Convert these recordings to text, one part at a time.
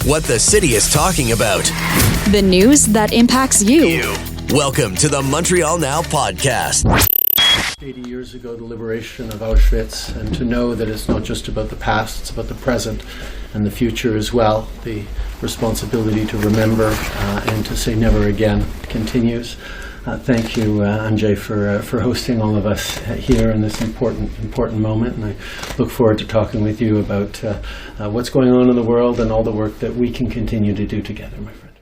What the city is talking about. The news that impacts you. Welcome to the Montreal Now podcast. 80 years ago, the liberation of Auschwitz, and to know that it's not just about the past, it's about the present and the future as well. The responsibility to remember and to say never again continues. Thank you, Anjay, for hosting all of us here in this important moment, and I look forward to talking with you about what's going on in the world and all the work that we can continue to do together, my friend.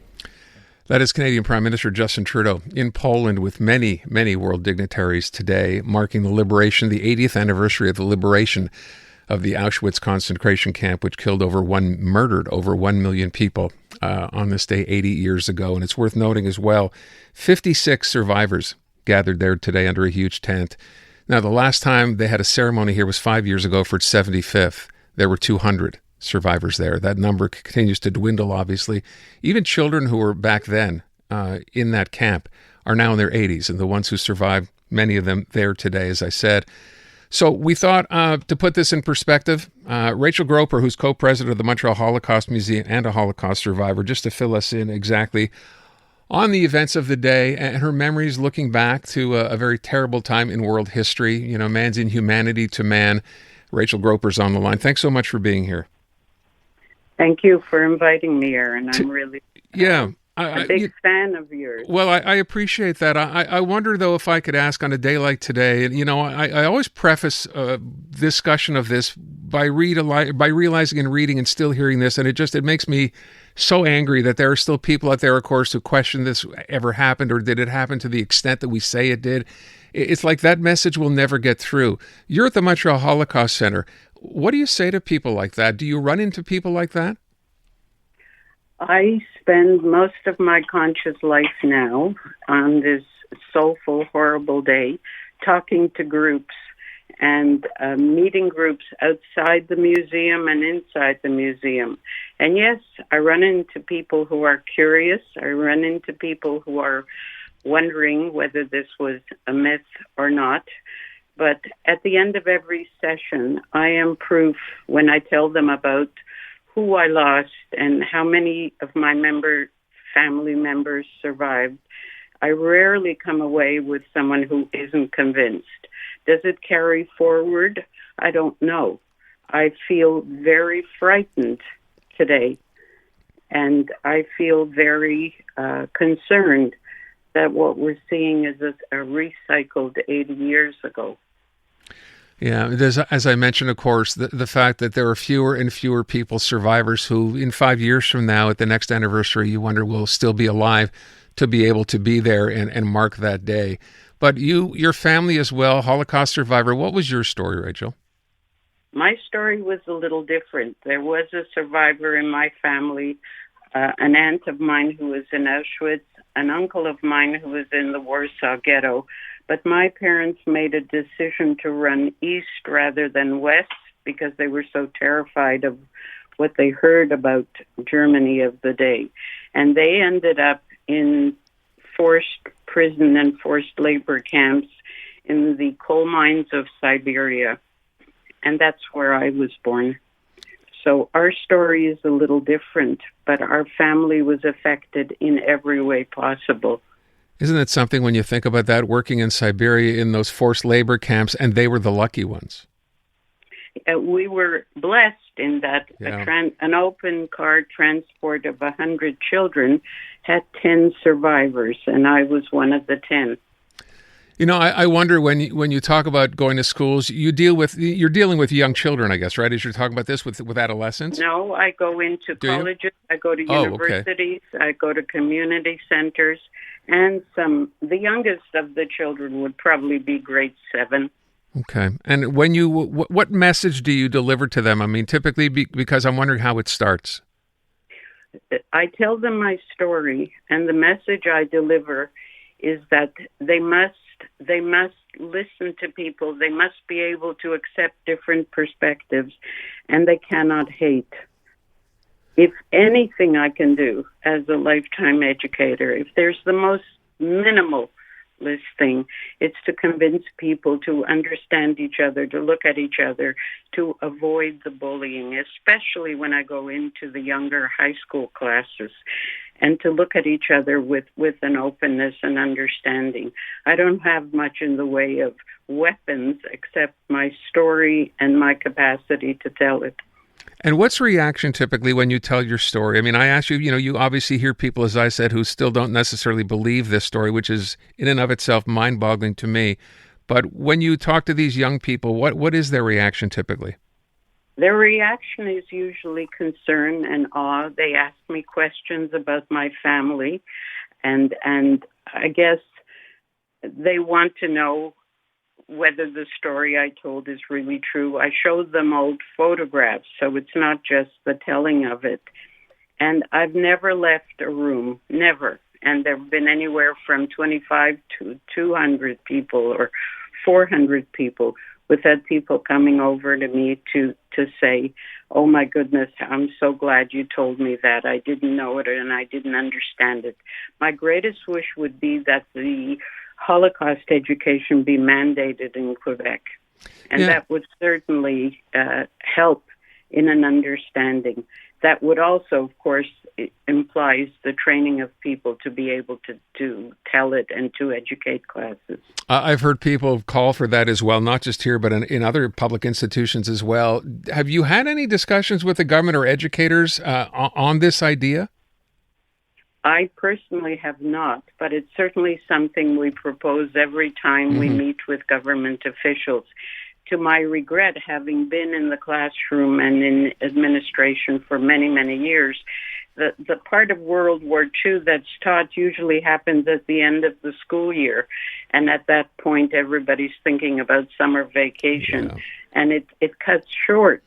That is Canadian Prime Minister Justin Trudeau in Poland with many, many world dignitaries today, marking the 80th anniversary of the liberation of the Auschwitz concentration camp, which murdered over 1 million people on this day 80 years ago. And it's worth noting as well, 56 survivors gathered there today under a huge tent. Now, the last time they had a ceremony here was 5 years ago for its 75th. There were 200 survivors there. That number continues to dwindle, obviously. Even children who were back then in that camp are now in their 80s, and the ones who survived, many of them there today, as I said. So we thought to put this in perspective, Rachel Gropper, who's co-president of the Montreal Holocaust Museum and a Holocaust survivor, just to fill us in exactly on the events of the day and her memories looking back to a very terrible time in world history, man's inhumanity to man. Rachel Gropper's on the line. Thanks so much for being here. Thank you for inviting me, Aaron. I'm really a big fan of yours. Well, I appreciate that. I wonder, though, if I could ask on a day like today, and, I always preface discussion of this by realizing and reading and still hearing this, and it makes me so angry that there are still people out there, of course, who question this ever happened, or did it happen to the extent that we say it did. It's like that message will never get through. You're at the Montreal Holocaust Center. What do you say to people like that? Do you run into people like that? I spend most of my conscious life now on this soulful, horrible day talking to groups and meeting groups outside the museum and inside the museum. And yes, I run into people who are curious. I run into people who are wondering whether this was a myth or not. But at the end of every session, I am proof when I tell them about who I lost and how many of my family members survived. I rarely come away with someone who isn't convinced. Does it carry forward? I don't know. I feel very frightened today, and I feel very concerned that what we're seeing is a recycled 80 years ago. Yeah, there's, as I mentioned, of course, the fact that there are fewer and fewer people, survivors, who in 5 years from now, at the next anniversary, you wonder will still be alive to be able to be there and mark that day. But your family as well, Holocaust survivor, what was your story, Rachel? My story was a little different. There was a survivor in my family, an aunt of mine who was in Auschwitz, an uncle of mine who was in the Warsaw Ghetto. But my parents made a decision to run east rather than west because they were so terrified of what they heard about Germany of the day. And they ended up in forced prison and forced labor camps in the coal mines of Siberia. And that's where I was born. So our story is a little different, but our family was affected in every way possible. Isn't it something when you think about that, working in Siberia in those forced labor camps, and they were the lucky ones? We were blessed in that an open car transport of 100 children had 10 survivors, and I was one of the 10. I wonder when you talk about going to schools, you're dealing with young children, I guess, right? As you're talking about this with adolescents? No, I go into colleges, I go to universities, I go to community centers, and the youngest of the children would probably be grade 7. Okay. And when what message do you deliver to them? I mean, typically, because I'm wondering how it starts. I tell them my story, and the message I deliver is that they must listen to people. They must be able to accept different perspectives, and they cannot hate. If anything I can do as a lifetime educator, if there's the most minimal thing. It's to convince people to understand each other, to look at each other, to avoid the bullying, especially when I go into the younger high school classes, and to look at each other with an openness and understanding. I don't have much in the way of weapons except my story and my capacity to tell it. And what's the reaction typically when you tell your story? I mean, I ask you, you obviously hear people, as I said, who still don't necessarily believe this story, which is in and of itself mind-boggling to me. But when you talk to these young people, what is their reaction typically? Their reaction is usually concern and awe. They ask me questions about my family, and I guess they want to know whether the story I told is really true. I showed them old photographs, so it's not just the telling of it. And I've never left a room, never. And there have been anywhere from 25 to 200 people or 400 people without people coming over to me to say, oh my goodness, I'm so glad you told me that. I didn't know it and I didn't understand it. My greatest wish would be that the Holocaust education be mandated in Quebec. And that would certainly help in an understanding. That would also, of course, implies the training of people to be able to tell it and to educate classes. I've heard people call for that as well, not just here, but in other public institutions as well. Have you had any discussions with the government or educators on this idea? I personally have not, but it's certainly something we propose every time we meet with government officials. To my regret, having been in the classroom and in administration for many, many years, the part of World War II that's taught usually happens at the end of the school year. And at that point, everybody's thinking about summer vacation. Yeah. And it cuts short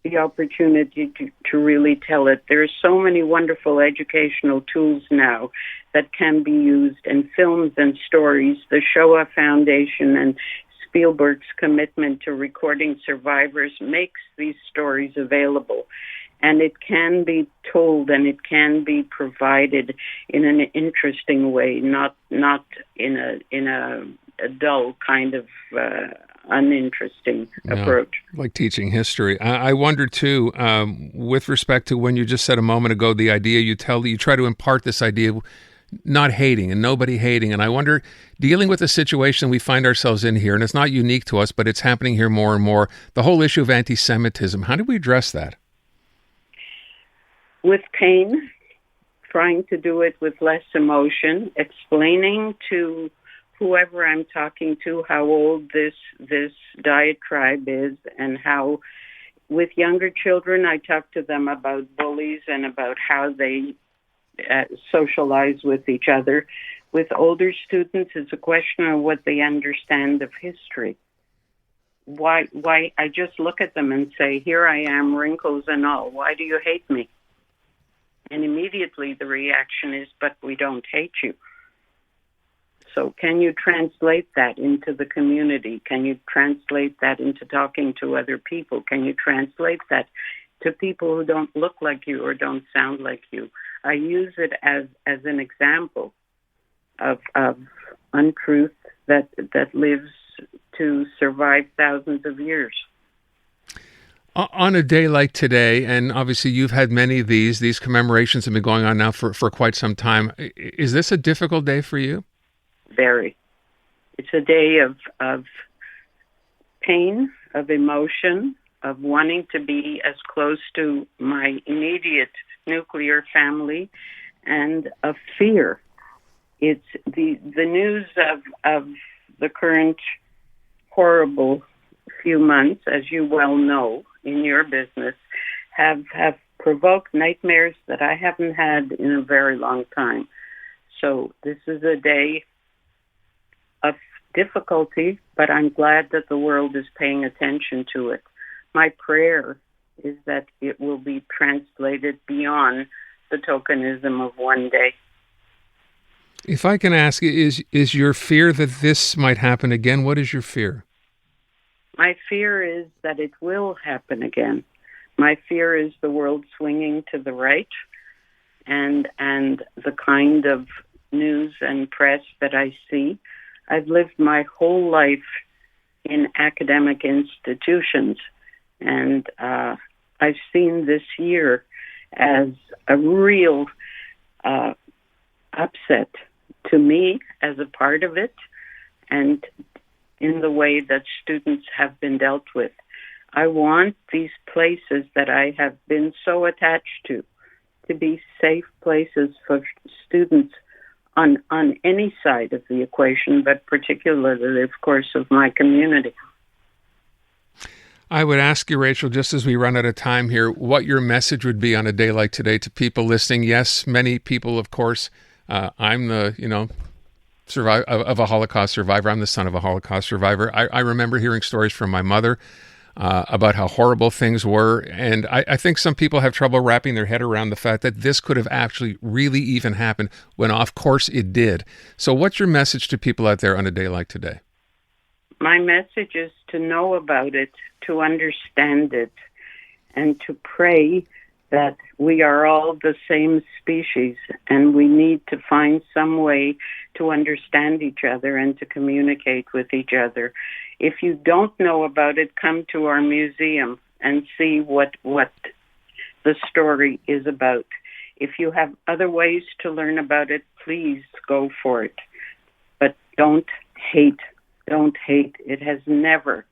the opportunity to really tell it. There are so many wonderful educational tools now that can be used in films and stories. The Shoah Foundation and Spielberg's commitment to recording survivors makes these stories available. And it can be told and it can be provided in an interesting way, not in a dull kind of uninteresting approach. Like teaching history. I wonder too, with respect to when you just said a moment ago, the idea you try to impart this idea of not hating and nobody hating. And I wonder, dealing with the situation we find ourselves in here, and it's not unique to us, but it's happening here more and more, the whole issue of anti-Semitism, how do we address that? With pain, trying to do it with less emotion, explaining to whoever I'm talking to how old this diatribe is, and how with younger children I talk to them about bullies and about how they socialize with each other. With older students, it's a question of what they understand of history. Why I just look at them and say, here I am, wrinkles and all. Why do you hate me? And immediately the reaction is, but we don't hate you. So can you translate that into the community? Can you translate that into talking to other people? Can you translate that to people who don't look like you or don't sound like you? I use it as an example of untruth that lives to survive thousands of years. On a day like today, and obviously you've had many of these commemorations have been going on now for quite some time. Is this a difficult day for you? Very. It's a day of pain, of emotion, of wanting to be as close to my immediate nuclear family, and of fear. It's the news of the current horrible few months, as you well know in your business, have provoked nightmares that I haven't had in a very long time. So this is a day of difficulty, but I'm glad that the world is paying attention to it. My prayer is that it will be translated beyond the tokenism of one day. If I can ask, is your fear that this might happen again? What is your fear? My fear is that it will happen again. My fear is the world swinging to the right, and the kind of news and press that I see I've lived my whole life in academic institutions, and I've seen this year as a real upset to me as a part of it, and in the way that students have been dealt with. I want these places that I have been so attached to be safe places for students on any side of the equation, but particularly, of course, of my community. I would ask you, Rachel, just as we run out of time here, what your message would be on a day like today to people listening. Yes, many people, of course. I'm the, survivor of a Holocaust survivor. I'm the son of a Holocaust survivor. I remember hearing stories from my mother about how horrible things were. And I think some people have trouble wrapping their head around the fact that this could have actually really even happened when, of course, it did. So what's your message to people out there on a day like today? My message is to know about it, to understand it, and to pray that we are all the same species and we need to find some way to understand each other and to communicate with each other. If you don't know about it, come to our museum and see what the story is about. If you have other ways to learn about it, please go for it. But don't hate. Don't hate. It has never.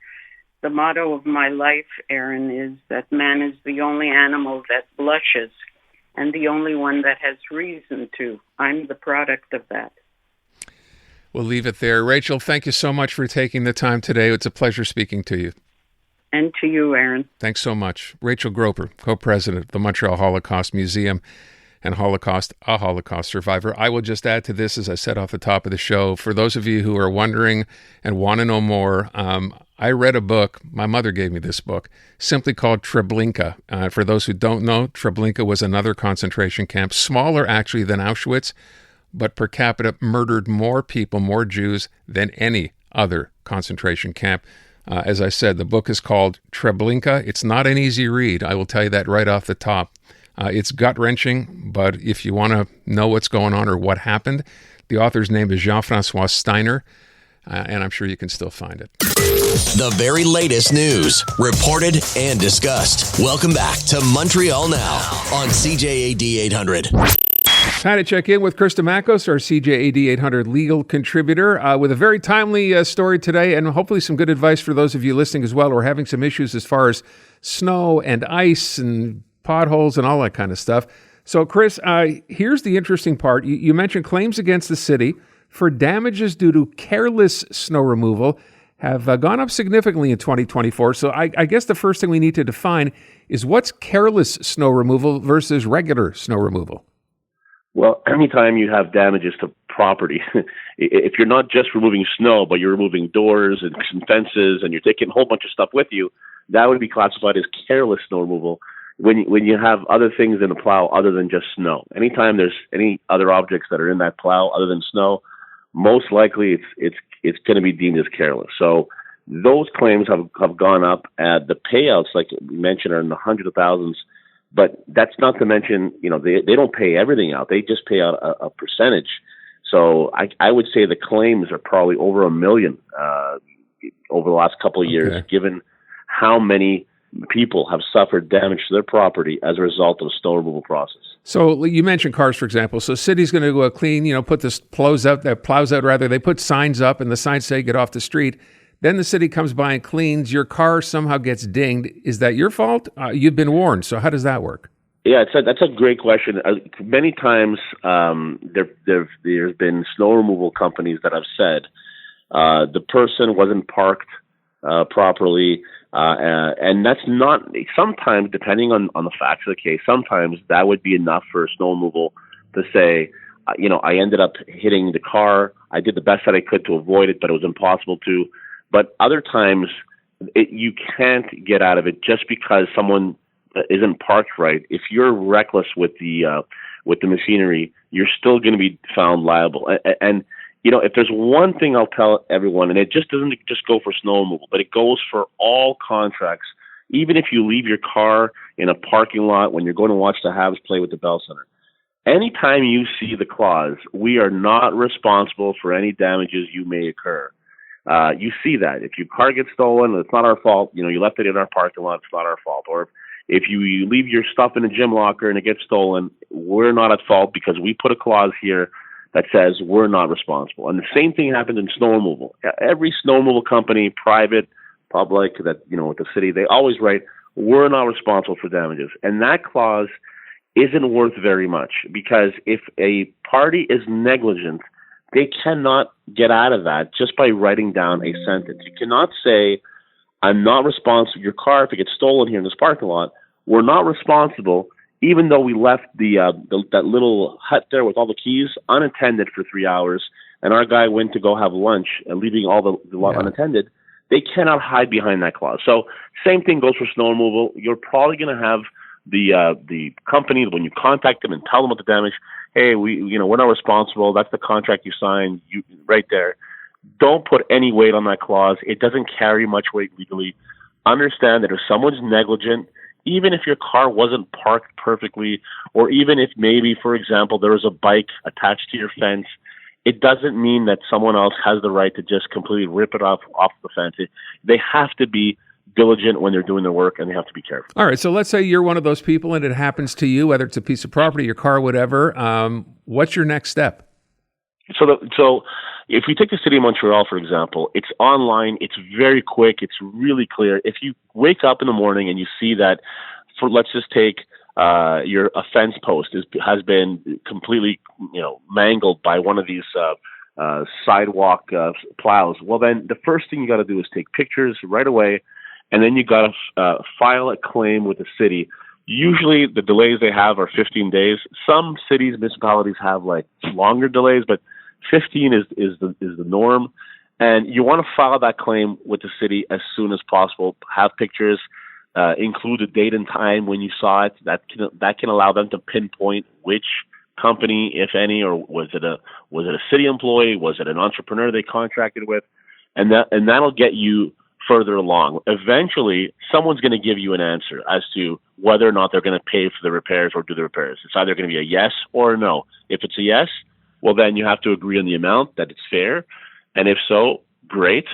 The motto of my life, Aaron, is that man is the only animal that blushes and the only one that has reason to. I'm the product of that. We'll leave it there. Rachel, thank you so much for taking the time today. It's a pleasure speaking to you. And to you, Aaron. Thanks so much. Rachel Gropper, co-president of the Montreal Holocaust Museum and a Holocaust survivor. I will just add to this, as I said off the top of the show, for those of you who are wondering and want to know more, I read a book, my mother gave me this book, simply called Treblinka. For those who don't know, Treblinka was another concentration camp, smaller actually than Auschwitz, but per capita murdered more people, more Jews, than any other concentration camp. As I said, the book is called Treblinka. It's not an easy read, I will tell you that right off the top. It's gut-wrenching, but if you want to know what's going on or what happened, the author's name is Jean-Francois Steiner, and I'm sure you can still find it. The very latest news, reported and discussed. Welcome back to Montreal Now on CJAD 800. Time to check in with Chris Dimakos, our CJAD 800 legal contributor, with a very timely story today, and hopefully some good advice for those of you listening as well who are having some issues as far as snow and ice and potholes and all that kind of stuff. So, Chris, here's the interesting part. You mentioned claims against the city for damages due to careless snow removal have gone up significantly in 2024. So I guess the first thing we need to define is what's careless snow removal versus regular snow removal? Well, anytime you have damages to property, if you're not just removing snow, but you're removing doors and fences and you're taking a whole bunch of stuff with you, that would be classified as careless snow removal. When you have other things in the plow other than just snow, anytime there's any other objects that are in that plow other than snow, most likely it's going to be deemed as careless. So those claims have gone up. The payouts, like you mentioned, are in the hundreds of thousands. But that's not to mention, they don't pay everything out. They just pay out a percentage. So I would say the claims are probably over $1 million over the last couple of years, given how many people have suffered damage to their property as a result of the snow removal process. So you mentioned cars, for example. So city's going to go clean, put this plows out. They put signs up, and the signs say get off the street. Then the city comes by and cleans. Your car somehow gets dinged. Is that your fault? You've been warned. So how does that work? Yeah, that's a great question. Many times there's been snow removal companies that have said the person wasn't parked properly, and that's not. Sometimes, depending on the facts of the case, sometimes that would be enough for snow removal to say, I ended up hitting the car. I did the best that I could to avoid it, but it was impossible to. But other times, you can't get out of it just because someone isn't parked right. If you're reckless with the machinery, you're still going to be found liable. And if there's one thing I'll tell everyone, and it just doesn't just go for snow removal, but it goes for all contracts. Even if you leave your car in a parking lot when you're going to watch the Habs play with the Bell Center, anytime you see the clause, we are not responsible for any damages you may occur. You see that. If your car gets stolen, it's not our fault. You left it in our parking lot, it's not our fault. Or if you leave your stuff in a gym locker and it gets stolen, we're not at fault because we put a clause here that says we're not responsible. And the same thing happened in snow removal. Every snow removal company, private, public, that, with the city, they always write, we're not responsible for damages. And that clause isn't worth very much, because if a party is negligent, they cannot get out of that just by writing down a sentence. You cannot say, I'm not responsible. Your car, if it gets stolen here in this parking lot, we're not responsible, even though we left that little hut there with all the keys unattended for 3 hours, and our guy went to go have lunch, leaving all the lot unattended. They cannot hide behind that clause. So same thing goes for snow removal. You're probably going to have the company, when you contact them and tell them about the damage, hey, we're not responsible. That's the contract you signed. Right there. Don't put any weight on that clause. It doesn't carry much weight legally. Understand that if someone's negligent, even if your car wasn't parked perfectly, or even if maybe, for example, there was a bike attached to your fence, it doesn't mean that someone else has the right to just completely rip it off the fence. They have to be diligent when they're doing their work, and they have to be careful. All right, so let's say you're one of those people and it happens to you, whether it's a piece of property, your car, whatever. What's your next step? So if we take the city of Montreal, for example, it's online, it's very quick, it's really clear. If you wake up in the morning and you see that, let's just take your fence post has been completely mangled by one of these sidewalk plows, well, then the first thing you got to do is take pictures right away, and then you got to file a claim with the city. Usually the delays they have are 15 days. Some cities, municipalities have like longer delays, but 15 is the norm. And you want to file that claim with the city as soon as possible. Have pictures, include the date and time when you saw it. That can allow them to pinpoint which company, if any, or was it a city employee, was it an entrepreneur they contracted with, and that'll get you further along. Eventually, someone's going to give you an answer as to whether or not they're going to pay for the repairs or do the repairs. It's either going to be a yes or a no. If it's a yes, well, then you have to agree on the amount, that it's fair. And if so, great.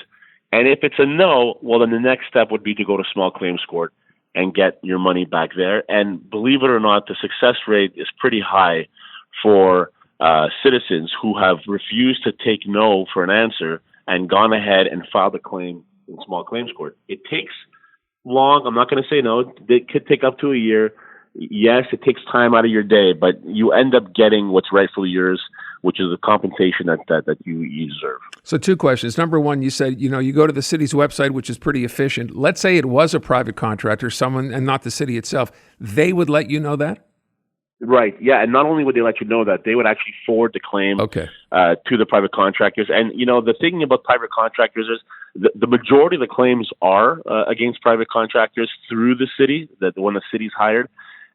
And if it's a no, well, then the next step would be to go to small claims court and get your money back there. And believe it or not, the success rate is pretty high for citizens who have refused to take no for an answer and gone ahead and filed a claim in small claims court. It takes long. I'm not going to say no. It could take up to a year. Yes, it takes time out of your day, but you end up getting what's rightfully yours, which is the compensation that you deserve. So 2 questions. Number one, you said, you go to the city's website, which is pretty efficient. Let's say it was a private contractor, someone, and not the city itself. They would let you know that? Right. Yeah. And not only would they let you know that, they would actually forward the claim to the private contractors. And, the thing about private contractors is the majority of the claims are against private contractors through the city, the one the city's hired.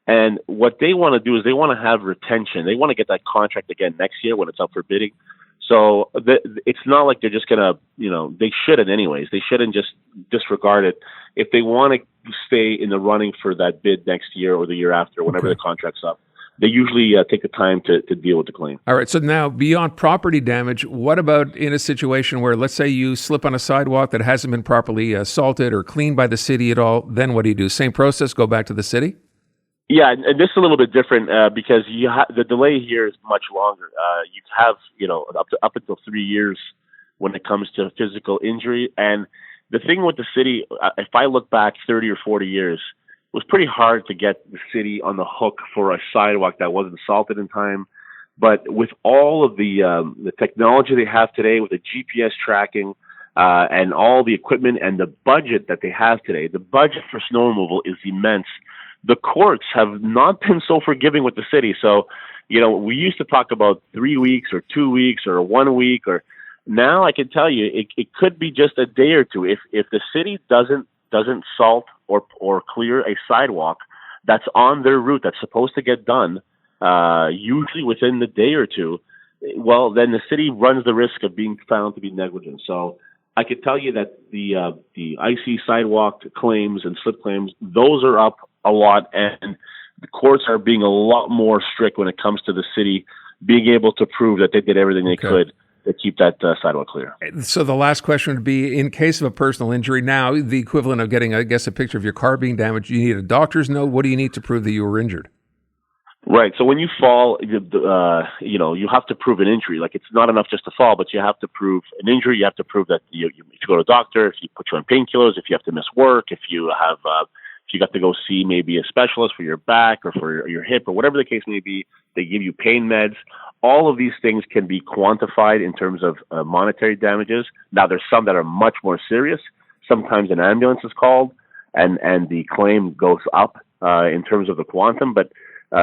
And what they want to do is they want to have retention. They want to get that contract again next year when it's up for bidding. So it's not like they're just going to, they shouldn't anyways. They shouldn't just disregard it. If they want to stay in the running for that bid next year or the year after, whenever the contract's up, they usually take the time to deal with the claim. All right. So now, beyond property damage, what about in a situation where, let's say you slip on a sidewalk that hasn't been properly salted or cleaned by the city at all? Then what do? Same process, go back to the city? Yeah, and this is a little bit different because the delay here is much longer. You have, up until 3 years when it comes to physical injury. And the thing with the city, if I look back 30 or 40 years, it was pretty hard to get the city on the hook for a sidewalk that wasn't salted in time. But with all of the technology they have today, with the GPS tracking and all the equipment and the budget that they have today, the budget for snow removal is immense. The courts have not been so forgiving with the city. So, we used to talk about 3 weeks or 2 weeks or 1 week, or now I can tell you it could be just a day or two. If the city doesn't salt or clear a sidewalk that's on their route that's supposed to get done, usually within the day or two, well, then the city runs the risk of being found to be negligent. So I could tell you that the icy sidewalk claims and slip claims, those are up a lot, and the courts are being a lot more strict when it comes to the city being able to prove that they did everything they could to keep that sidewalk clear. So the last question would be, in case of a personal injury, now the equivalent of getting, I guess, a picture of your car being damaged, you need a doctor's note. What do you need to prove that you were injured? Right. So when you fall, you have to prove an injury. Like, it's not enough just to fall, but you have to prove an injury. You have to prove that if you go to a doctor, if you put you on painkillers, if you have to miss work, if you have, if you got to go see maybe a specialist for your back or for your hip or whatever the case may be, they give you pain meds. All of these things can be quantified in terms of monetary damages. Now, there's some that are much more serious. Sometimes an ambulance is called, and the claim goes up in terms of the quantum, but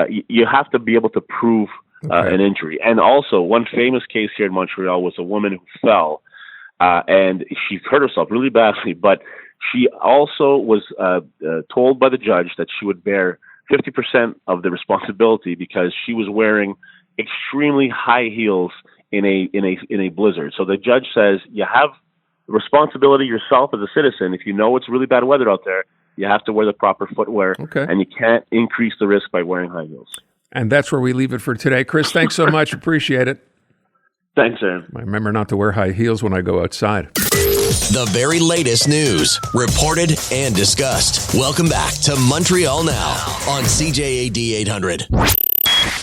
you have to be able to prove an injury. And also, one famous case here in Montreal was a woman who fell, and she hurt herself really badly, but she also was told by the judge that she would bear 50% of the responsibility because she was wearing extremely high heels in a blizzard. So the judge says you have the responsibility yourself as a citizen. If you know it's really bad weather out there, you have to wear the proper footwear, and you can't increase the risk by wearing high heels. And that's where we leave it for today. Chris, thanks so much. Appreciate it. Thanks, Aaron. I remember not to wear high heels when I go outside. The very latest news, reported and discussed. Welcome back to Montreal Now on CJAD 800.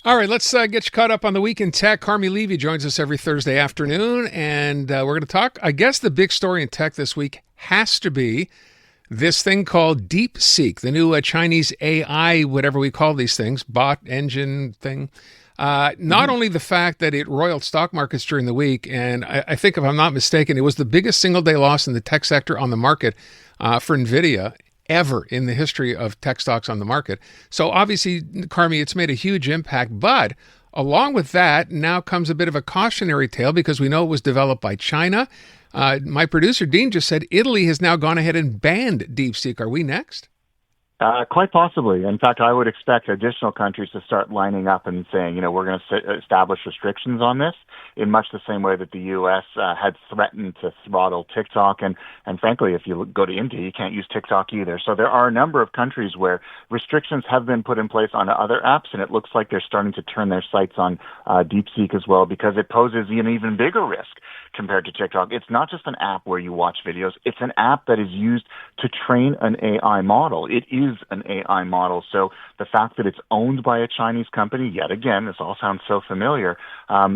All right, let's get you caught up on the week in tech. Carmi Levy joins us every Thursday afternoon, and we're going to talk. I guess the big story in tech this week has to be this thing called DeepSeek, the new Chinese AI, whatever we call these things, bot engine thing. Not only the fact that it roiled stock markets during the week, and I think if I'm not mistaken, it was the biggest single day loss in the tech sector on the market for NVIDIA ever in the history of tech stocks on the market. So obviously, Carmi, it's made a huge impact, but along with that, now comes a bit of a cautionary tale because we know it was developed by China. My producer, Dean, just said Italy has now gone ahead and banned DeepSeek. Are we next? Quite possibly. In fact, I would expect additional countries to start lining up and saying, we're going to establish restrictions on this in much the same way that the U.S. had threatened to throttle TikTok. And frankly, if you go to India, you can't use TikTok either. So there are a number of countries where restrictions have been put in place on other apps, and it looks like they're starting to turn their sights on DeepSeek as well because it poses an even bigger risk compared to TikTok. It's not just an app where you watch videos. It's an app that is used to train an AI model. It is an AI model. So the fact that it's owned by a Chinese company, yet again, this all sounds so familiar,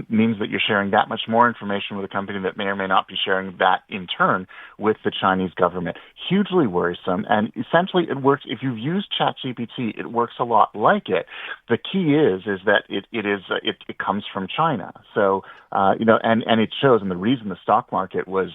means that you're sharing that much more information with a company that may or may not be sharing that in turn with the Chinese government. Hugely worrisome. And essentially it works. If you've used ChatGPT, it works a lot like it. The key is that it comes from China. So, and it shows, and the reason the stock market was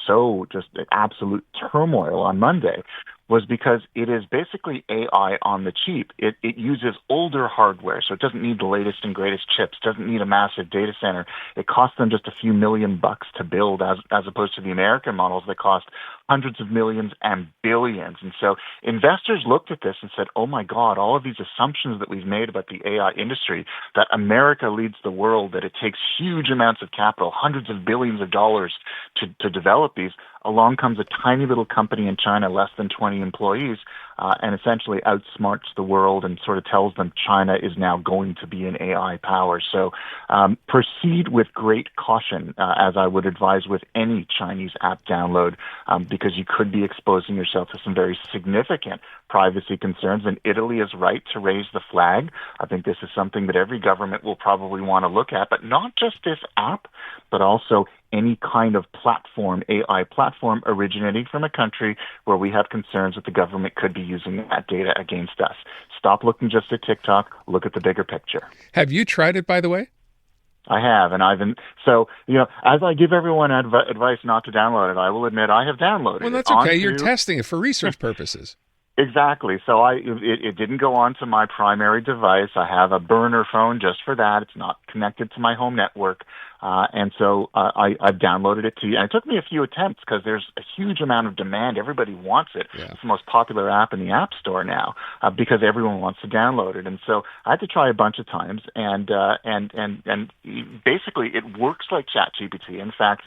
so just absolute turmoil on Monday was because it is basically AI on the cheap. It uses older hardware, so it doesn't need the latest and greatest chips, doesn't need a massive data center. It costs them just a few $1 million to build as opposed to the American models that cost hundreds of millions and billions. And so investors looked at this and said, oh my God, all of these assumptions that we've made about the AI industry, that America leads the world, that it takes huge amounts of capital, hundreds of billions of dollars to develop these. Along comes a tiny little company in China, less than 20 employees, and essentially outsmarts the world and sort of tells them China is now going to be an AI power. So proceed with great caution, as I would advise with any Chinese app download, because you could be exposing yourself to some very significant privacy concerns. And Italy is right to raise the flag. I think this is something that every government will probably want to look at, but not just this app, but also any kind of platform, AI platform originating from a country where we have concerns that the government could be using that data against us. Stop looking just at TikTok, look at the bigger picture. Have you tried it, by the way? I have, and as I give everyone advice not to download it, I will admit I have downloaded it. Well, that's okay. You're testing it for research purposes. Exactly. So it didn't go onto my primary device. I have a burner phone just for that. It's not connected to my home network. And so I've downloaded it and it took me a few attempts because there's a huge amount of demand. Everybody wants it. Yeah. It's the most popular app in the App Store now because everyone wants to download it. And so I had to try a bunch of times, and basically it works like ChatGPT. In fact,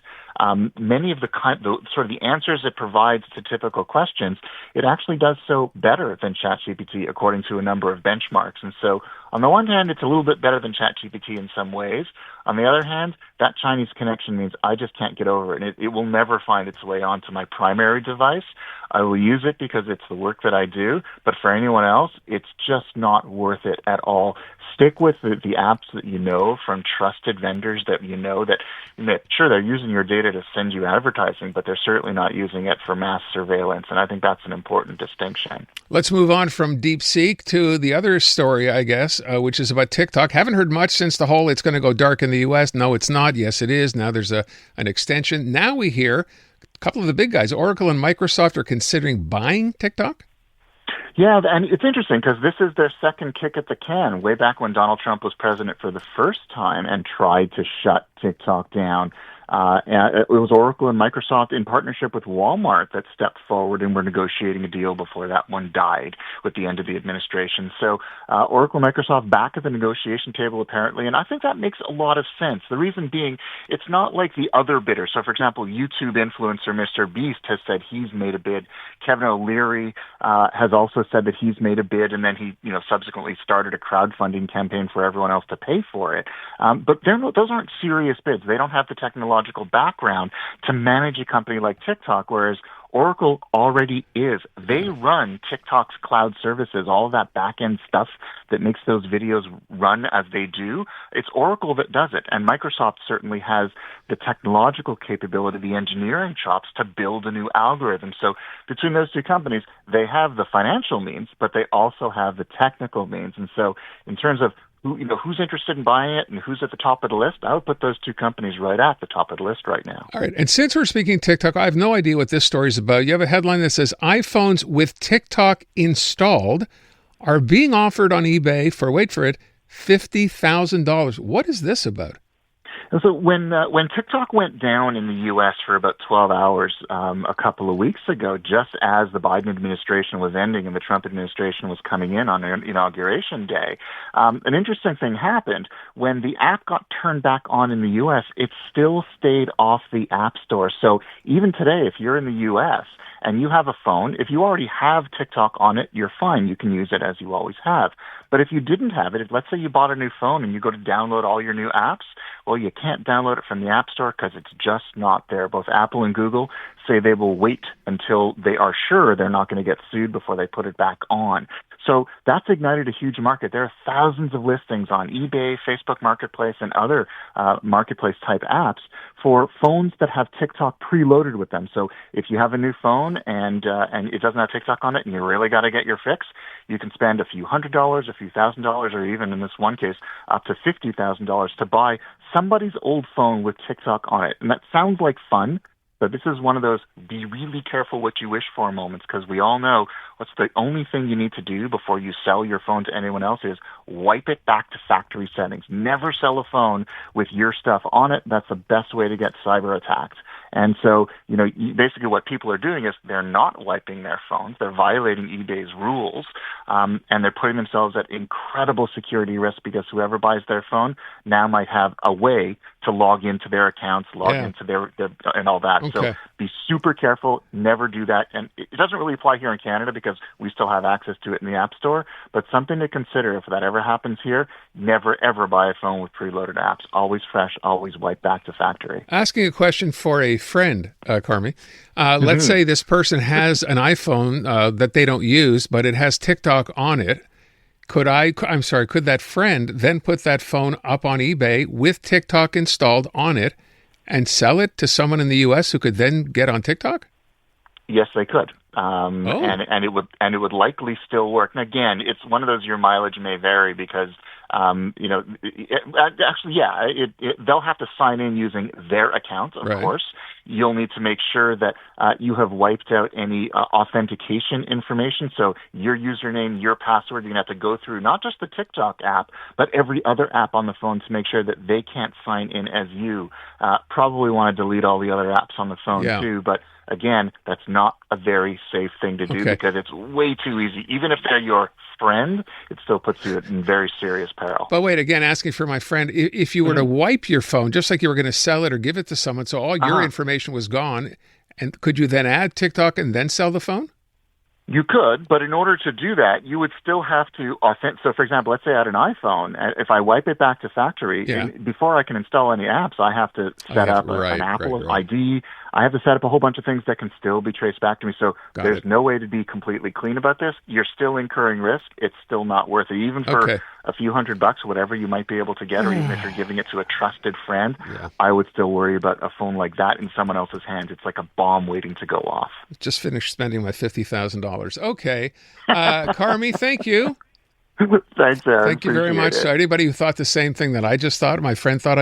many of the answers it provides to typical questions, it actually does so better than ChatGPT according to a number of benchmarks. And so on the one hand, it's a little bit better than ChatGPT in some ways. On the other hand, that Chinese connection means I just can't get over it. It will never find its way onto my primary device. I will use it because it's the work that I do, but for anyone else, it's just not worth it at all. Stick with the apps that you know from trusted vendors that you know that sure, they're using your data to send you advertising, but they're certainly not using it for mass surveillance, and I think that's an important distinction. Let's move on from DeepSeek to the other story, I guess, which is about TikTok. Haven't heard much since the whole it's going to go dark in the U.S. No, it's not. Yes, it is. Now there's an extension. Now we hear a couple of the big guys, Oracle and Microsoft, are considering buying TikTok. Yeah, and it's interesting because this is their second kick at the can. Way back when Donald Trump was president for the first time and tried to shut TikTok down. It was Oracle and Microsoft in partnership with Walmart that stepped forward and were negotiating a deal before that one died with the end of the administration. So Oracle and Microsoft back at the negotiation table apparently, and I think that makes a lot of sense. The reason being, it's not like the other bidders. So, for example, YouTube influencer Mr. Beast has said he's made a bid. Kevin O'Leary has also said that he's made a bid, and then he subsequently started a crowdfunding campaign for everyone else to pay for it. But those aren't serious bids. They don't have the technological background to manage a company like TikTok, whereas Oracle already is. They run TikTok's cloud services, all of that back-end stuff that makes those videos run as they do. It's Oracle that does it, and Microsoft certainly has the technological capability, the engineering chops to build a new algorithm. So between those two companies, they have the financial means, but they also have the technical means. And so in terms of who's interested in buying it and who's at the top of the list, I would put those two companies right at the top of the list right now. All right. And since we're speaking TikTok, I have no idea what this story is about. You have a headline that says iPhones with TikTok installed are being offered on eBay for, wait for it, $50,000. What is this about? And so when TikTok went down in the U.S. for about 12 hours a couple of weeks ago, just as the Biden administration was ending and the Trump administration was coming in on Inauguration Day, an interesting thing happened. When the app got turned back on in the U.S., it still stayed off the App Store. So even today, if you're in the U.S., and you have a phone, if you already have TikTok on it, you're fine. You can use it as you always have. But if you didn't have it, let's say you bought a new phone and you go to download all your new apps, well, you can't download it from the App Store because it's just not there. Both Apple and Google say they will wait until they are sure they're not going to get sued before they put it back on. So that's ignited a huge market. There are thousands of listings on eBay, Facebook Marketplace, and other marketplace-type apps for phones that have TikTok preloaded with them. So if you have a new phone and it doesn't have TikTok on it and you really got to get your fix, you can spend a few $100s, a few $1,000s, or even in this one case, up to $50,000 to buy somebody's old phone with TikTok on it. And that sounds like fun, but this is one of those be really careful what you wish for moments, because we all know what's the only thing you need to do before you sell your phone to anyone else is wipe it back to factory settings. Never sell a phone with your stuff on it. That's the best way to get cyber attacked. And so, basically what people are doing is they're not wiping their phones. They're violating eBay's rules, and they're putting themselves at incredible security risk because whoever buys their phone now might have a way to log into their accounts, into their and all that. Okay. So be super careful. Never do that. And it doesn't really apply here in Canada because we still have access to it in the App Store, but something to consider if that ever happens here, never ever buy a phone with preloaded apps. Always fresh, always wipe back to factory. Asking a question for a friend, Carmi. Let's say this person has an iPhone that they don't use, but it has TikTok on it. Could that friend then put that phone up on eBay with TikTok installed on it and sell it to someone in the U.S. who could then get on TikTok? Yes, they could. And it would likely still work. And again, it's one of those your mileage may vary because they'll have to sign in using their account, of course. You'll need to make sure that you have wiped out any authentication information. So your username, your password, you're going to have to go through not just the TikTok app, but every other app on the phone to make sure that they can't sign in as you. Probably want to delete all the other apps on the phone too, but again, that's not a very safe thing to do because it's way too easy. Even if they're your friend, it still puts you in very serious peril. But wait, again, asking for my friend, if you were to wipe your phone, just like you were going to sell it or give it to someone, so all your information was gone, and could you then add TikTok and then sell the phone? You could, but in order to do that, you would still have to So, for example, let's say I had an iPhone. If I wipe it back to factory, before I can install any apps, I have to set up an Apple ID. I have to set up a whole bunch of things that can still be traced back to me. So there's no way to be completely clean about this. You're still incurring risk. It's still not worth it. Even for a few $100 or whatever you might be able to get, or even if you're giving it to a trusted friend, I would still worry about a phone like that in someone else's hands. It's like a bomb waiting to go off. Just finished spending my $50,000. Okay. Carmi, thank you. Thanks, Aaron. Thank you very much. So anybody who thought the same thing that I just thought, my friend thought,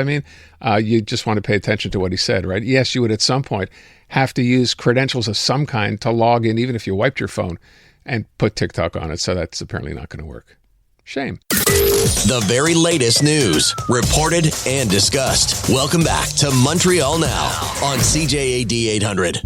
you just want to pay attention to what he said, right? Yes, you would at some point have to use credentials of some kind to log in, even if you wiped your phone, and put TikTok on it. So that's apparently not going to work. Shame. The very latest news, reported and discussed. Welcome back to Montreal Now on CJAD 800.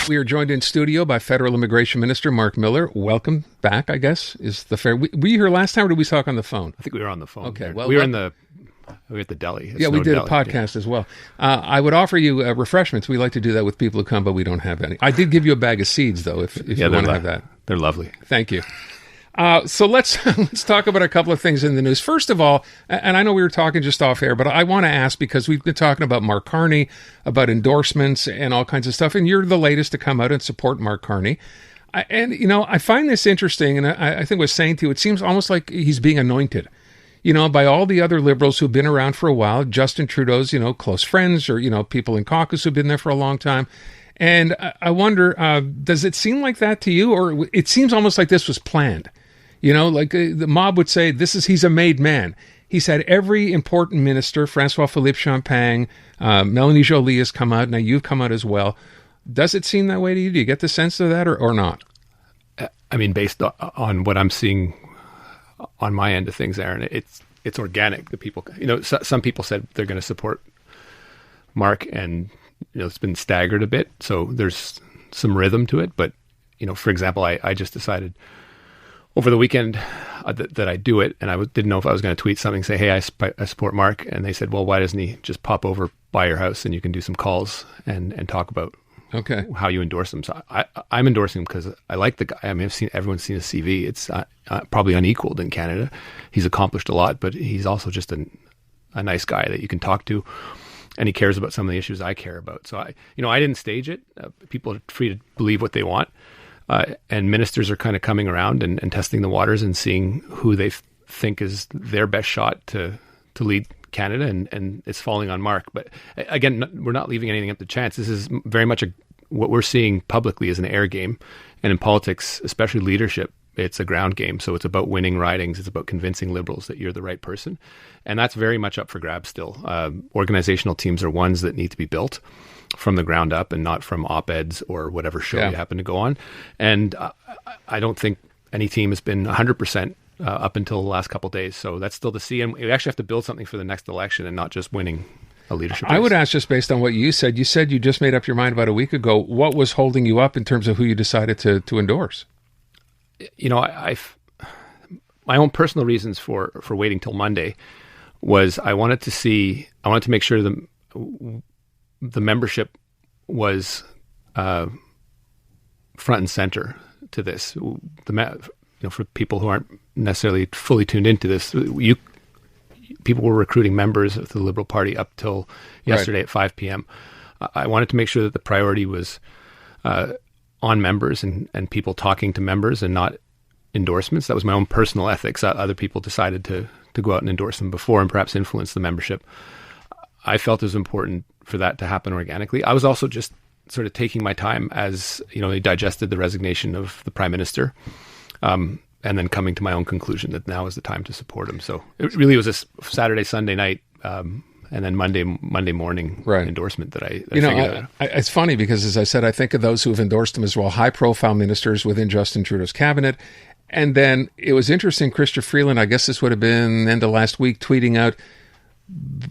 We are joined in studio by Federal Immigration Minister Marc Miller. Welcome back, I guess, is the fair. Were you here last time, or did we talk on the phone? I think we were on the phone. Okay. Well, we were at the deli. Yeah, we did a podcast as well. I would offer you refreshments. We like to do that with people who come, but we don't have any. I did give you a bag of seeds, though, if you want to have that. They're lovely. Thank you. So let's talk about a couple of things in the news. First of all, and I know we were talking just off air, but I want to ask, because we've been talking about Mark Carney, about endorsements and all kinds of stuff, and you're the latest to come out and support Mark Carney. I find this interesting, and I think I was saying to you, it seems almost like he's being anointed, by all the other Liberals who've been around for a while, Justin Trudeau's, close friends, or, people in caucus who've been there for a long time. And I wonder, does it seem like that to you, or it seems almost like this was planned? The mob would say, he's a made man. He's had every important minister, François-Philippe Champagne, Melanie Joly has come out. Now you've come out as well. Does it seem that way to you? Do you get the sense of that or not? I mean, based on what I'm seeing on my end of things, Aaron, it's organic. The people, some people said they're going to support Mark, and it's been staggered a bit. So there's some rhythm to it. But for example, I just decided over the weekend that I do it, and I didn't know if I was going to tweet something, say, hey, I support Mark. And they said, well, why doesn't he just pop over by your house and you can do some calls and talk about how you endorse him. So I'm endorsing him because I like the guy. I mean, everyone's seen his CV. It's probably unequaled in Canada. He's accomplished a lot, but he's also just a nice guy that you can talk to. And he cares about some of the issues I care about. So I didn't stage it. People are free to believe what they want. And ministers are kind of coming around and testing the waters and seeing who they think is their best shot to lead Canada, and it's falling on Mark. But again, we're not leaving anything up to chance. This is very much what we're seeing publicly is an air game. And in politics, especially leadership, it's a ground game. So it's about winning ridings. It's about convincing Liberals that you're the right person. And that's very much up for grabs still. Organizational teams are ones that need to be built from the ground up and not from op-eds or whatever show you happen to go on. And I don't think any team has been 100% up until the last couple of days. So that's still to see. And we actually have to build something for the next election and not just winning a leadership race. I would ask, just based on what you said you just made up your mind about a week ago. What was holding you up in terms of who you decided to endorse? I've my own personal reasons for waiting till Monday was I wanted to make sure the membership was front and center to this. For people who aren't necessarily fully tuned into this, people were recruiting members of the Liberal Party up till yesterday at 5 p.m. I wanted to make sure that the priority was on members and people talking to members and not endorsements. That was my own personal ethics. Other people decided to go out and endorse them before and perhaps influence the membership. I felt it was important for that to happen organically. I was also just sort of taking my time as, they digested the resignation of the Prime Minister, and then coming to my own conclusion that now is the time to support him. So it really was a Saturday, Sunday night, and then Monday morning endorsement that I figured out. It's funny because, as I said, I think of those who have endorsed him as well, high-profile ministers within Justin Trudeau's cabinet. And then it was interesting, Chrystia Freeland, I guess this would have been end of last week, tweeting out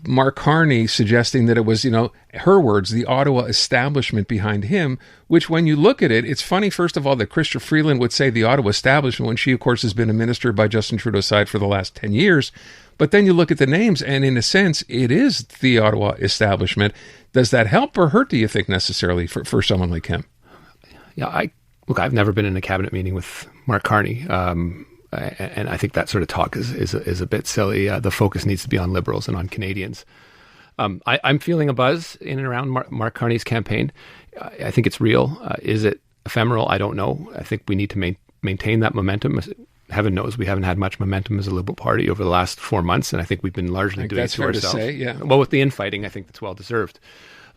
Mark Carney suggesting that it was, her words, the Ottawa establishment behind him, which when you look at it, it's funny, first of all, that Chrystia Freeland would say the Ottawa establishment when she, of course, has been a minister by Justin Trudeau's side for the last 10 years. But then you look at the names, and in a sense, it is the Ottawa establishment. Does that help or hurt, do you think, necessarily for someone like him? Yeah, I've never been in a cabinet meeting with Mark Carney. And I think that sort of talk is a bit silly. The focus needs to be on Liberals and on Canadians. I'm feeling a buzz in and around Mark Carney's campaign. I think it's real. Is it ephemeral? I don't know. I think we need to maintain that momentum. Heaven knows we haven't had much momentum as a Liberal Party over the last 4 months, and I think we've been largely doing it to ourselves. That's fair to say, yeah. Well, with the infighting, I think that's well deserved.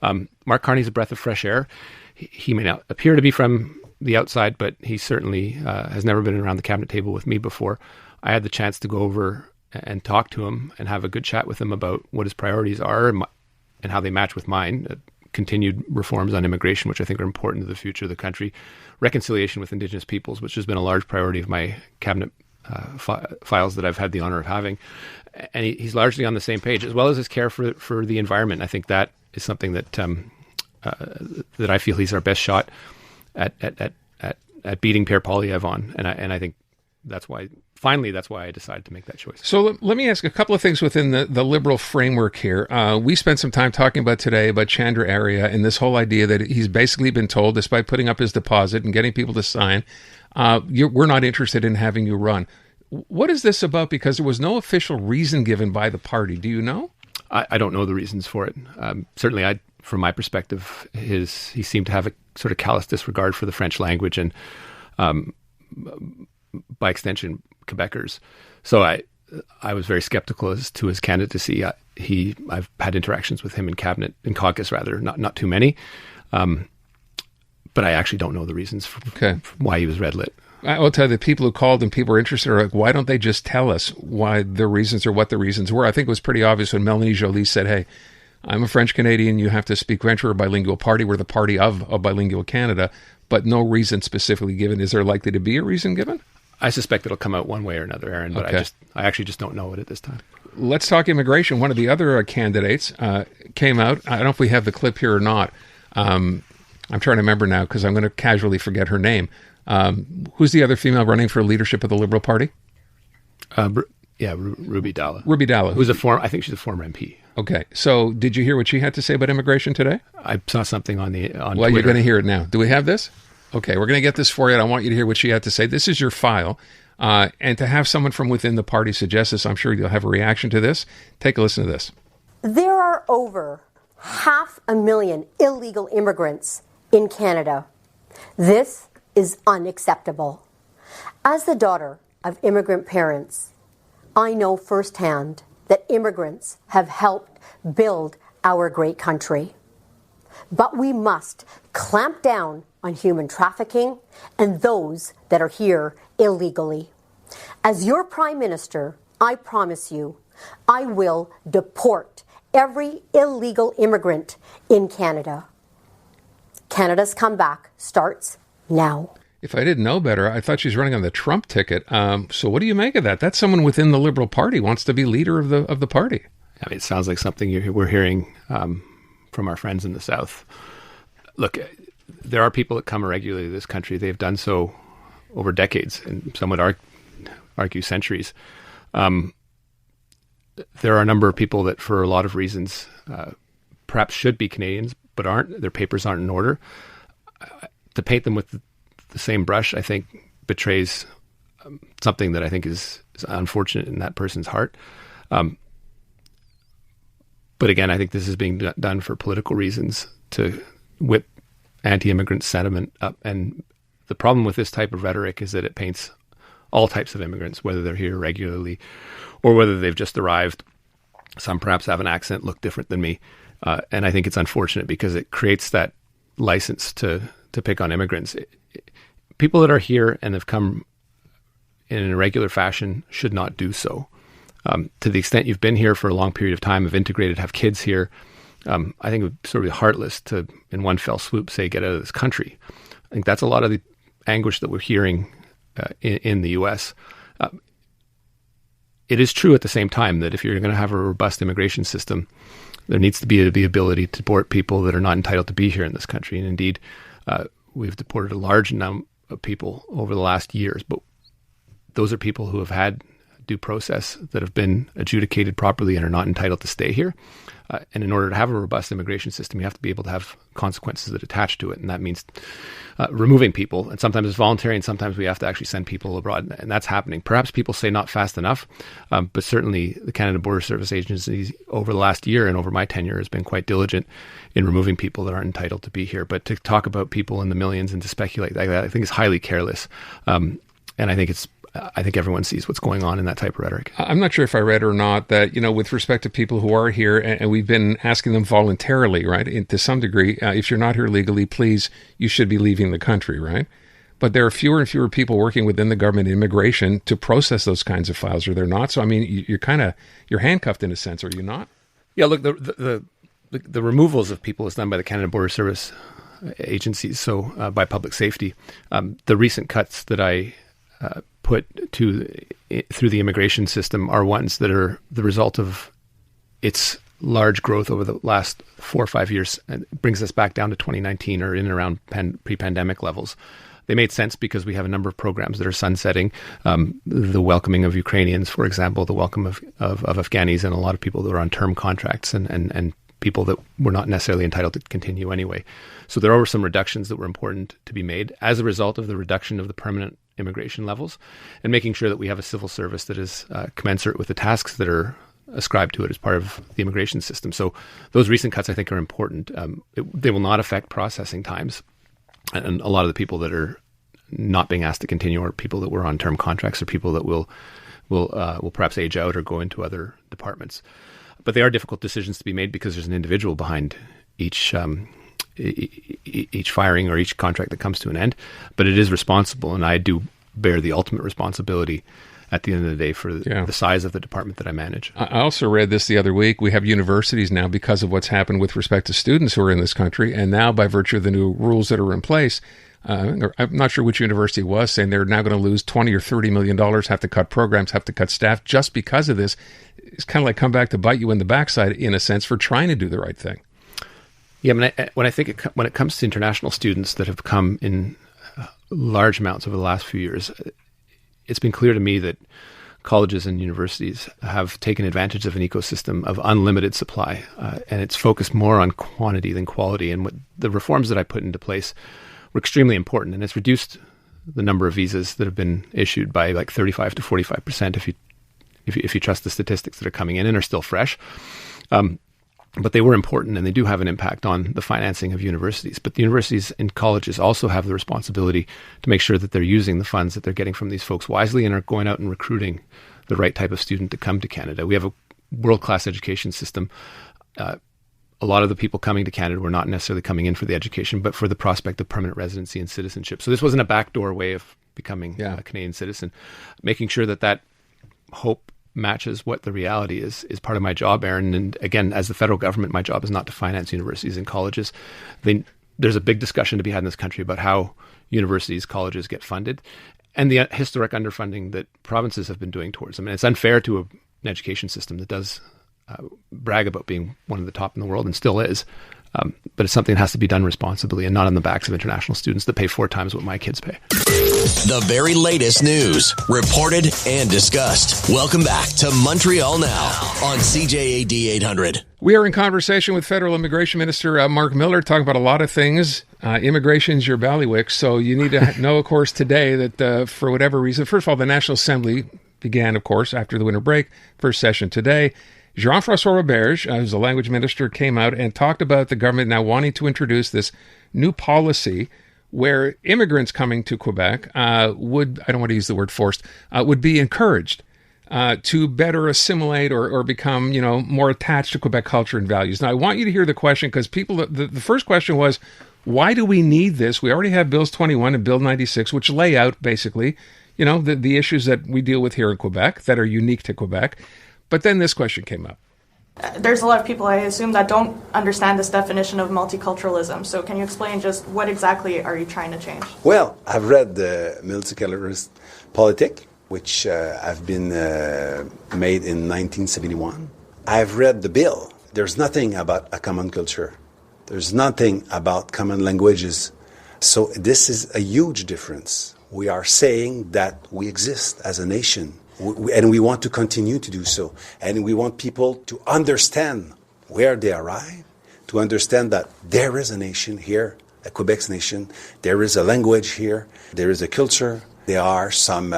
Mark Carney's a breath of fresh air. He may not appear to be from the outside, but he certainly has never been around the cabinet table with me before. I had the chance to go over and talk to him and have a good chat with him about what his priorities are and how they match with mine. Continued reforms on immigration, which I think are important to the future of the country. Reconciliation with Indigenous peoples, which has been a large priority of my cabinet files that I've had the honor of having. And he's largely on the same page, as well as his care for the environment. I think that is something that that I feel he's our best shot at beating Pierre Poilievre on, and I think that's why I decided to make that choice. So let me ask a couple of things within the Liberal framework here. We spent some time talking about today about Chandra Arya and this whole idea that he's basically been told, despite putting up his deposit and getting people to sign, we're not interested in having you run. What is this about? Because there was no official reason given by the party. Do you know? I don't know the reasons for it. Certainly, from my perspective, he seemed to have a sort of callous disregard for the French language and, by extension, Quebecers. So I was very skeptical as to his candidacy. I've had interactions with him in caucus rather, not too many, but I actually don't know the reasons for why he was red lit. I will tell you, the people who called and people were interested are like, why don't they just tell us why the reasons or what the reasons were? I think it was pretty obvious when Melanie Joly said, hey, I'm a French Canadian, you have to speak French. We're a bilingual party. We're the party of a bilingual Canada, but no reason specifically given. Is there likely to be a reason given? I suspect it'll come out one way or another, Aaron, but I actually just don't know it at this time. Let's talk immigration. One of the other candidates came out. I don't know if we have the clip here or not. I'm trying to remember now because I'm going to casually forget her name. Who's the other female running for leadership of the Liberal Party? Ruby Dalla. Ruby Dalla. I think she's a former MP. Okay. So did you hear what she had to say about immigration today? I saw something on Twitter. Well, you're going to hear it now. Do we have this? Okay. We're going to get this for you. And I want you to hear what she had to say. This is your file. And to have someone from within the party suggest this, I'm sure you'll have a reaction to this. Take a listen to this. There are over 500,000 illegal immigrants in Canada. This is unacceptable. As the daughter of immigrant parents, I know firsthand that immigrants have helped build our great country. But we must clamp down on human trafficking and those that are here illegally. As your Prime Minister, I promise you, I will deport every illegal immigrant in Canada. Canada's comeback starts now. If I didn't know better, I thought she's running on the Trump ticket. So what do you make of that? That's someone within the Liberal Party wants to be leader of the party. I mean, it sounds like something we're hearing from our friends in the South. Look, there are people that come regularly to this country. They've done so over decades, and some would argue centuries. There are a number of people that, for a lot of reasons, perhaps should be Canadians, but aren't. Their papers aren't in order. To paint them with the same brush, I think, betrays something that I think is unfortunate in that person's heart. But again, I think this is being done for political reasons to whip anti-immigrant sentiment up. And the problem with this type of rhetoric is that it paints all types of immigrants, whether they're here regularly or whether they've just arrived. Some perhaps have an accent, look different than me. And I think it's unfortunate because it creates that license to pick on immigrants. People that are here and have come in an irregular fashion should not do so. To the extent you've been here for a long period of time, have integrated, have kids here, I think it would sort of be heartless to, in one fell swoop, say, get out of this country. I think that's a lot of the anguish that we're hearing in the U.S. It is true at the same time that if you're going to have a robust immigration system, there needs to be the ability to deport people that are not entitled to be here in this country. And indeed, we've deported a large number of people over the last years, but those are people who have had due process, that have been adjudicated properly and are not entitled to stay here. And in order to have a robust immigration system, you have to be able to have consequences that attach to it. And that means removing people. And sometimes it's voluntary, and sometimes we have to actually send people abroad. And that's happening. Perhaps people say not fast enough, but certainly the Canada Border Service Agency over the last year and over my tenure has been quite diligent in removing people that aren't entitled to be here. But to talk about people in the millions and to speculate like that, I think is highly careless. And I think everyone sees what's going on in that type of rhetoric. I'm not sure if I read or not that, with respect to people who are here, and we've been asking them voluntarily, right, to some degree, if you're not here legally, please, you should be leaving the country, right? But there are fewer and fewer people working within the government immigration to process those kinds of files, or they're not. So, I mean, you're handcuffed in a sense, are you not? Yeah, look, the removals of people is done by the Canada Border Service agencies, so by public safety. The recent cuts that I put through the immigration system are ones that are the result of its large growth over the last 4 or 5 years, and brings us back down to 2019 or in and around pre-pandemic levels. They made sense because we have a number of programs that are sunsetting, the welcoming of Ukrainians, for example, the welcome of Afghanis, and a lot of people that are on term contracts and people that were not necessarily entitled to continue anyway. So there were some reductions that were important to be made as a result of the reduction of the permanent immigration levels, and making sure that we have a civil service that is commensurate with the tasks that are ascribed to it as part of the immigration system. So those recent cuts, I think, are important. They will not affect processing times. And a lot of the people that are not being asked to continue are people that were on term contracts, or people that will perhaps age out or go into other departments. But they are difficult decisions to be made because there's an individual behind each firing or each contract that comes to an end. But it is responsible, and I do bear the ultimate responsibility at the end of the day for the size of the department that I manage. I also read this the other week. We have universities now, because of what's happened with respect to students who are in this country, and now by virtue of the new rules that are in place, I'm not sure which university it was, saying they're now going to lose $20 or $30 million, have to cut programs, have to cut staff just because of this. It's kind of like come back to bite you in the backside, in a sense, for trying to do the right thing. Yeah, when it comes to international students that have come in large amounts over the last few years, it's been clear to me that colleges and universities have taken advantage of an ecosystem of unlimited supply, and it's focused more on quantity than quality. And what the reforms that I put into place were extremely important, and it's reduced the number of visas that have been issued by like 35 to 45%, if you trust the statistics that are coming in and are still fresh. But they were important, and they do have an impact on the financing of universities. But the universities and colleges also have the responsibility to make sure that they're using the funds that they're getting from these folks wisely, and are going out and recruiting the right type of student to come to Canada. We have a world-class education system. A lot of the people coming to Canada were not necessarily coming in for the education, but for the prospect of permanent residency and citizenship. So this wasn't a backdoor way of becoming a Canadian citizen. Making sure that hope matches what the reality is part of my job, Aaron. And again, as the federal government, my job is not to finance universities and colleges. There's a big discussion to be had in this country about how universities, colleges get funded, and the historic underfunding that provinces have been doing towards them. And it's unfair to an education system that does brag about being one of the top in the world, and still is. But it's something that has to be done responsibly, and not on the backs of international students that pay 4 times what my kids pay. The very latest news, reported and discussed. Welcome back to Montreal Now on CJAD 800. We are in conversation with Federal Immigration Minister Marc Miller, talking about a lot of things. Immigration's your bailiwick, so you need to know, of course, today that for whatever reason, first of all, the National Assembly began, of course, after the winter break, first session today. Jean-François Roberge, who's a language minister, came out and talked about the government now wanting to introduce this new policy where immigrants coming to Quebec would, I don't want to use the word forced, would be encouraged to better assimilate or become, more attached to Quebec culture and values. Now, I want you to hear the question, because the first question was, why do we need this? We already have Bills 21 and Bill 96, which lay out basically, the issues that we deal with here in Quebec that are unique to Quebec. But then this question came up. There's a lot of people, I assume, that don't understand this definition of multiculturalism. So can you explain just what exactly are you trying to change? Well, I've read the Multiculturalist Politic, which have been made in 1971. I've read the bill. There's nothing about a common culture. There's nothing about common languages. So this is a huge difference. We are saying that we exist as a nation. And we want to continue to do so. And we want people to understand where they arrive, to understand that there is a nation here, a Quebec's nation. There is a language here. There is a culture. There are some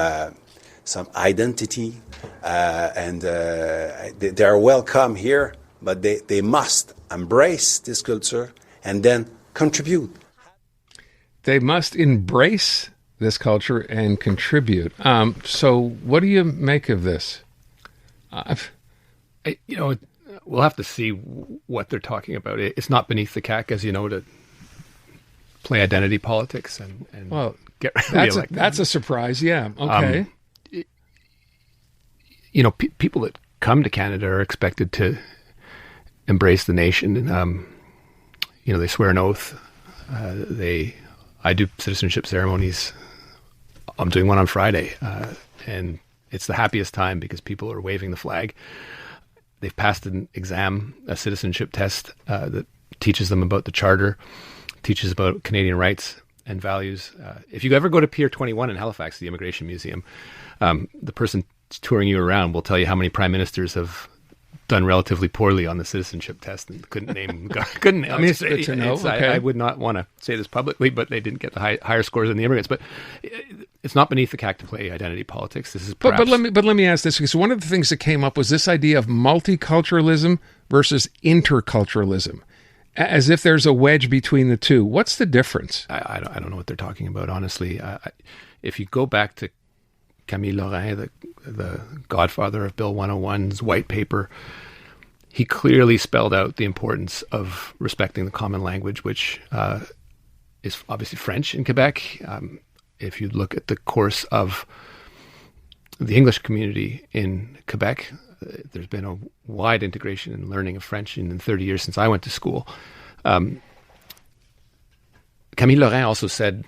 identity. And they are welcome here, but they must embrace this culture and then contribute. They must embrace this culture and contribute. So what do you make of this? We'll have to see what they're talking about. It's not beneath the CAC, as you know, to play identity politics and get reelected. That's a surprise, yeah. Okay. People that come to Canada are expected to embrace the nation. They swear an oath. I do citizenship ceremonies. I'm doing one on Friday, and it's the happiest time because people are waving the flag. They've passed an exam, a citizenship test that teaches them about the Charter, teaches about Canadian rights and values. If you ever go to Pier 21 in Halifax, the Immigration Museum, the person touring you around will tell you how many prime ministers have done relatively poorly on the citizenship test and couldn't name. I mean, it's good to know. Okay. I would not want to say this publicly, but they didn't get the higher scores than the immigrants. But it's not beneath the CAC to play identity politics. This is perhaps... but let me ask this, because one of the things that came up was this idea of multiculturalism versus interculturalism, as if there's a wedge between the two. What's the difference? I don't know what they're talking about, honestly. If you go back to Camille Lorrain, the godfather of Bill 101's white paper, he clearly spelled out the importance of respecting the common language, which is obviously French in Quebec. If you look at the course of the English community in Quebec, there's been a wide integration and learning of French in the 30 years since I went to school. Camille Lorrain also said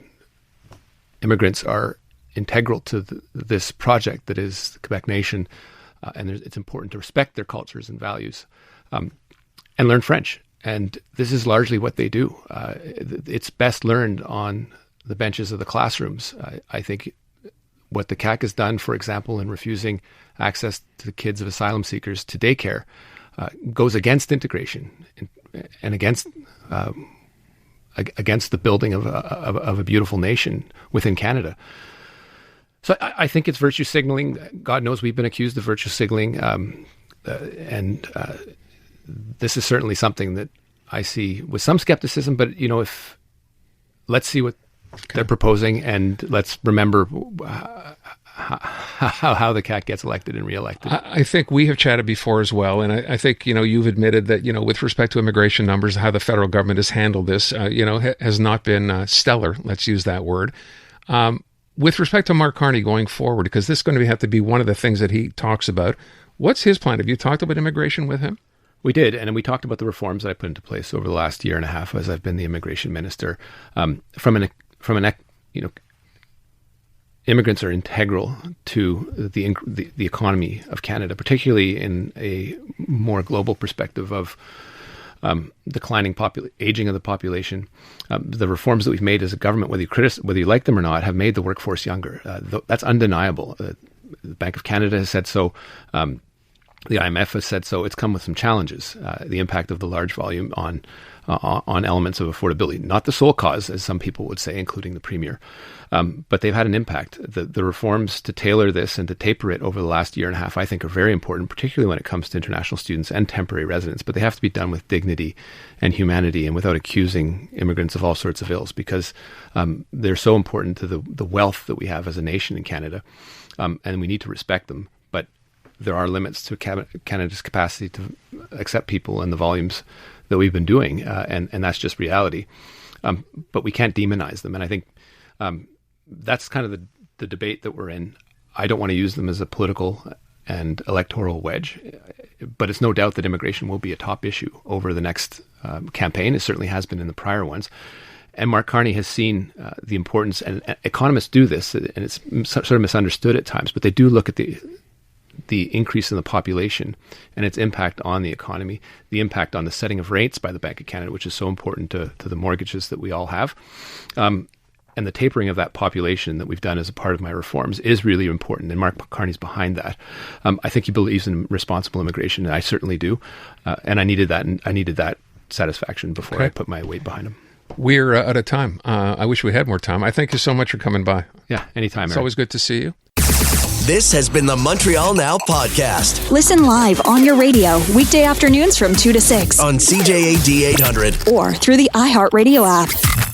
immigrants are integral to this project that is the Quebec nation, and it's important to respect their cultures and values and learn French. And this is largely what they do. It's best learned on the benches of the classrooms. I think what the CAC has done, for example, in refusing access to the kids of asylum seekers to daycare goes against integration and against the building of a beautiful nation within Canada. So I think it's virtue signaling. God knows we've been accused of virtue signaling. And this is certainly something that I see with some skepticism. But, let's see what they're proposing, and let's remember how the CAC gets elected and reelected. I think we have chatted before as well, and I think you've admitted that with respect to immigration numbers, how the federal government has handled this, has not been stellar. Let's use that word. With respect to Marc Carney going forward, because this is going to have to be one of the things that he talks about, what's his plan? Have you talked about immigration with him? We did, and we talked about the reforms that I put into place over the last year and a half as I've been the immigration minister. Immigrants are integral to the economy of Canada, particularly in a more global perspective of declining aging of the population. The reforms that we've made as a government, whether you like them or not, have made the workforce younger. That's undeniable. The Bank of Canada has said so. The IMF has said so. It's come with some challenges. The impact of the large volume on elements of affordability, not the sole cause, as some people would say, including the Premier. But they've had an impact. The reforms to tailor this and to taper it over the last year and a half, I think, are very important, particularly when it comes to international students and temporary residents. But they have to be done with dignity and humanity and without accusing immigrants of all sorts of ills, because they're so important to the wealth that we have as a nation in Canada, and we need to respect them. But there are limits to Canada's capacity to accept people and the volumes that we've been doing, and that's just reality. But we can't demonize them, and I think that's kind of the debate that we're in. I don't want to use them as a political and electoral wedge. But it's no doubt that immigration will be a top issue over the next campaign. It certainly has been in the prior ones. And Mark Carney has seen the importance, and economists do this, and it's sort of misunderstood at times, but they do look at the increase in the population and its impact on the economy, the impact on the setting of rates by the Bank of Canada, which is so important to the mortgages that we all have. And the tapering of that population that we've done as a part of my reforms is really important, and Mark Carney's behind that. I think he believes in responsible immigration, and I certainly do. And I needed that satisfaction before I put my weight behind him. We're out of time. I wish we had more time. I thank you so much for coming by. Yeah, anytime, Aaron. It's always good to see you. This has been the Montreal Now podcast. Listen live on your radio weekday afternoons from 2 to 6 on CJAD 800 or through the iHeartRadio app.